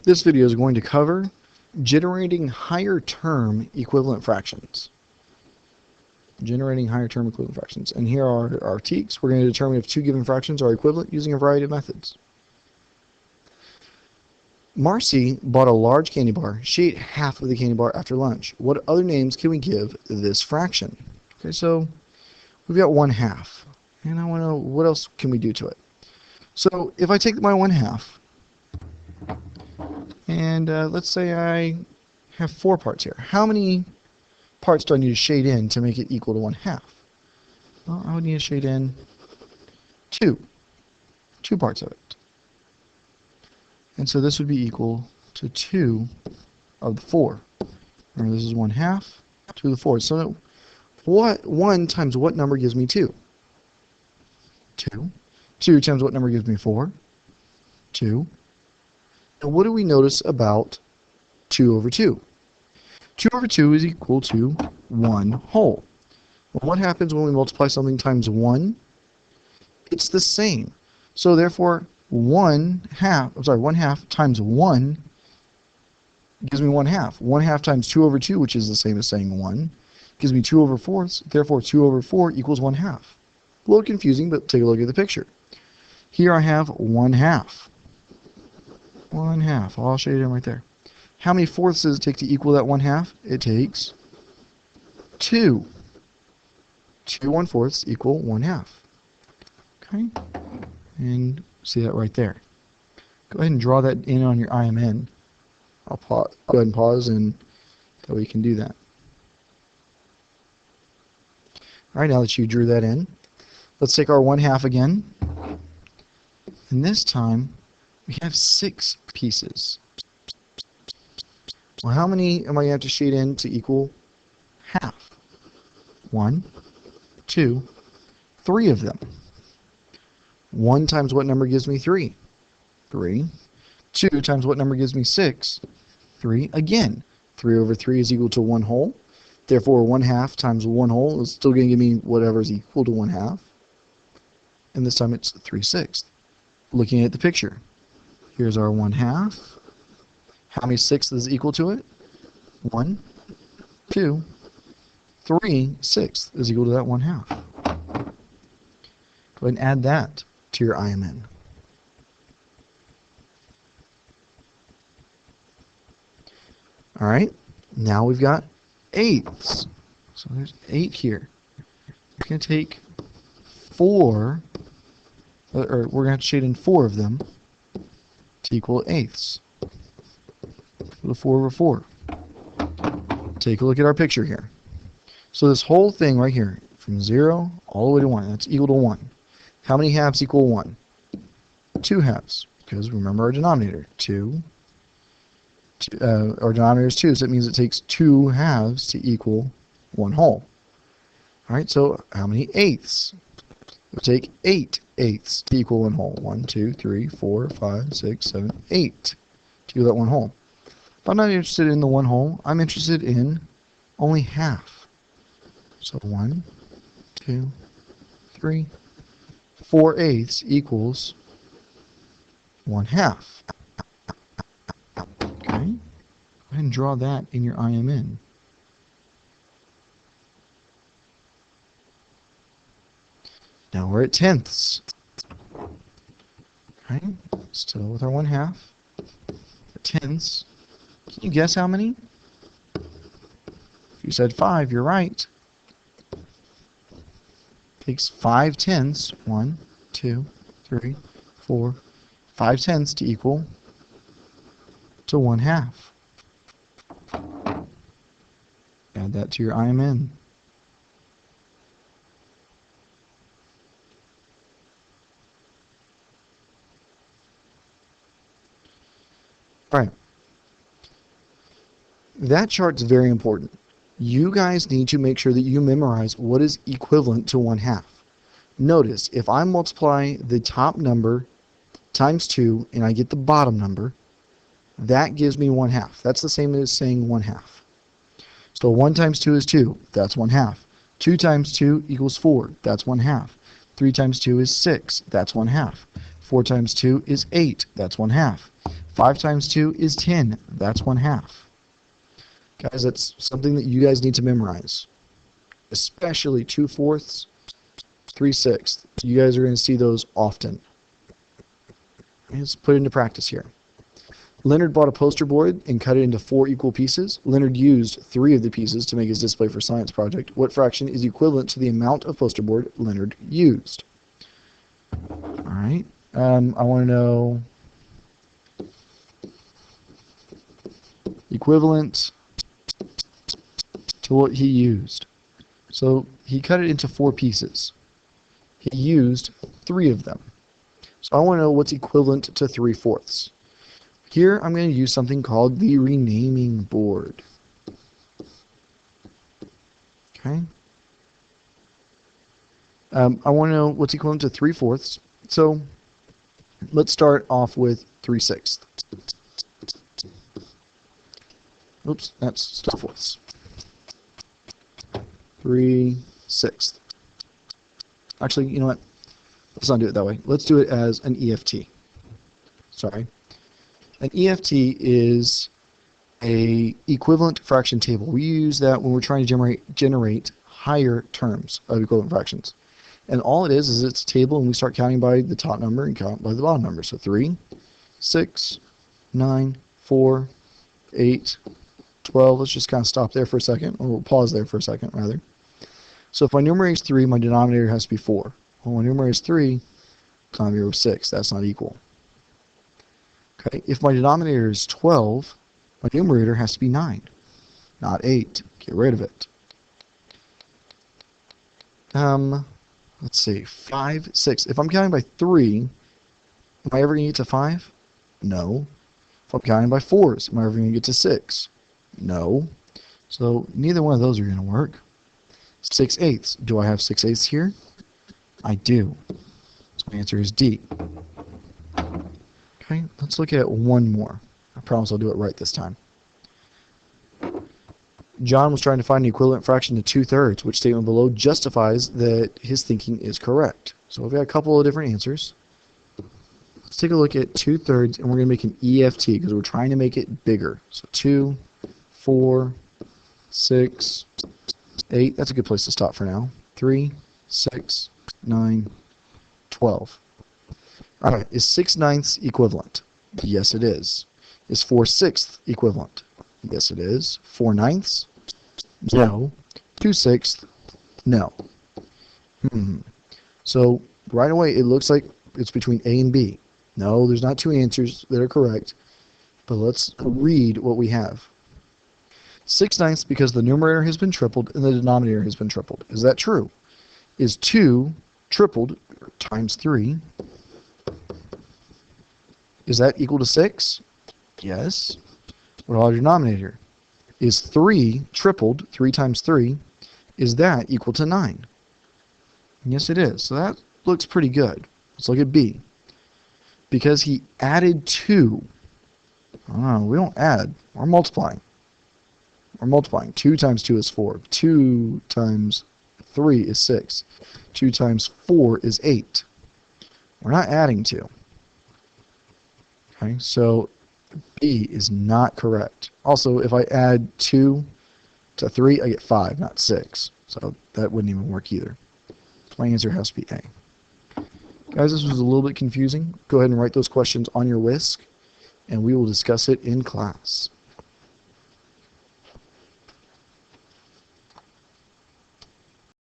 This video is going to cover generating higher term equivalent fractions. Generating higher term equivalent fractions. And here are our TEKs. We're going to determine if two given fractions are equivalent using a variety of methods. Marcy bought a large candy bar. She ate half of the candy bar after lunch. What other names can we give this fraction? Okay, so we've got 1/2. And I want to know what else can we do to it. So if I take my 1/2, and let's say I have 4 parts here. How many parts do I need to shade in to make it equal to 1/2? Well, I would need to shade in 2 parts of it. And so this would be equal to 2 of the 4. Remember, this is 1/2, 2 of the 4. So what 1 times what number gives me 2? 2. 2 times what number gives me 4? 2. Now what do we notice about 2 over 2? 2 over 2 is equal to 1 whole. Well, what happens when we multiply something times 1? It's the same. So therefore, 1/2 times 1 gives me 1/2. 1/2 times 2 over 2, which is the same as saying 1, gives me 2 over 4. Therefore, 2 over 4 equals 1/2. A little confusing, but take a look at the picture. Here I have 1/2. 1/2. I'll shade it in right there. How many fourths does it take to equal that 1/2? It takes 2. 2 1/4 equal 1/2. Okay? And see that right there. Go ahead and draw that in on your IMN. I'll go ahead and pause, and that way you can do that. All right, now that you drew that in, let's take our 1/2 again. And this time, we have 6 pieces. Well, how many am I going to have to shade in to equal half? 1, 2, 3 of them. 1 times what number gives me 3? 3. 2 times what number gives me 6? 3. Again, 3 over 3 is equal to 1 whole. Therefore, 1/2 times 1 whole is still going to give me whatever is equal to 1/2. And this time it's 3/6. Looking at the picture, here's our 1/2. How many sixths is equal to it? 1, 2, 3 sixths is equal to that 1/2. Go ahead and add that to your IMN. All right, now we've got eighths. So there's 8 here. We're going to take 4, or we're going to have to shade in 4 of them to equal eighths. Equal to 4 over 4. Take a look at our picture here. So this whole thing right here, from 0 all the way to 1, that's equal to 1. How many halves equal 1? 2 halves, because remember our denominator, 2. Our denominator is 2, so that means it takes 2 halves to equal 1 whole. All right, so how many eighths? We'll take 8 eighths to equal 1 whole. 1, 2, 3, 4, 5, 6, 7, 8 to equal that 1 whole. But I'm not interested in the 1 whole. I'm interested in only half. So 1, 2, 3, 4 eighths equals 1/2. Okay? Go ahead and draw that in your IMN. Now we're at tenths. Okay? Still with our 1/2. Tenths. Can you guess how many? If you said 5, you're right. Takes 5 tenths. 1, 2, 3, 4, 5 tenths to equal to 1/2. Add that to your IMN. All right. That chart's very important. You guys need to make sure that you memorize what is equivalent to 1/2. Notice, if I multiply the top number times 2 and I get the bottom number, that gives me 1/2. That's the same as saying 1/2. So 1 times 2 is 2. That's 1/2. 2 times 2 equals 4. That's 1/2. 3 times 2 is 6. That's 1/2. 4 times 2 is 8. That's 1/2. 5 times 2 is 10. That's 1/2. Guys, that's something that you guys need to memorize. Especially 2/4, 3/6. You guys are going to see those often. Let's put it into practice here. Leonard bought a poster board and cut it into 4 equal pieces. Leonard used 3 of the pieces to make his display for science project. What fraction is equivalent to the amount of poster board Leonard used? All right. I want to know equivalent to what he used. So he cut it into 4 pieces. He used 3 of them. So I want to know what's equivalent to 3/4. Here I'm going to use something called the renaming board. Okay. I want to know what's equivalent to 3/4. So let's start off with 3/6. Oops, that's 4/4. 3/6. Actually, you know what? Let's not do it that way. Let's do it as an EFT. Sorry. An EFT is a equivalent fraction table. We use that when we're trying to generate higher terms of equivalent fractions. And all it is it's a table, and we start counting by the top number and count by the bottom number. So 3, 6, 9, 4, 8, 12. Let's just kind of stop there for a second, or we'll pause there for a second, rather. So if my numerator is 3, my denominator has to be 4. Well, my numerator is 3, denominator is 6. That's not equal. Okay, if my denominator is 12, my numerator has to be 9, not 8. Get rid of it. Let's see, 5, 6. If I'm counting by 3, am I ever going to get to 5? No. If I'm counting by 4s, am I ever going to get to 6? No. So neither one of those are going to work. 6/8. Do I have 6/8 here? I do. So my answer is D. Okay, let's look at one more. I promise I'll do it right this time. John was trying to find an equivalent fraction to 2/3. Which statement below justifies that his thinking is correct? So we've got a couple of different answers. Let's take a look at 2/3, and we're going to make an EFT because we're trying to make it bigger. So 2, 4, 6, 8. That's a good place to stop for now. 3, 6, 9, 12. All right, is 6/9 equivalent? Yes, it is. Is 4/6 equivalent? Yes, it is. 4/9? No. 2/6? No. So right away, it looks like it's between A and B. No, there's not 2 answers that are correct, but let's read what we have. 6/9 because the numerator has been tripled and the denominator has been tripled. Is that true? Is 2 tripled times 3? Is that equal to 6? Yes. What about our denominator? Is 3 tripled, 3 times 3, is that equal to 9? Yes, it is. So that looks pretty good. Let's look at B. Because he added 2. Oh, we don't add. We're multiplying. We're multiplying. 2 times 2 is 4. 2 times 3 is 6. 2 times 4 is 8. We're not adding 2. Okay, so B is not correct. Also, if I add 2 to 3, I get 5, not 6. So that wouldn't even work either. So my answer has to be A. Guys, this was a little bit confusing. Go ahead and write those questions on your WISC, and we will discuss it in class.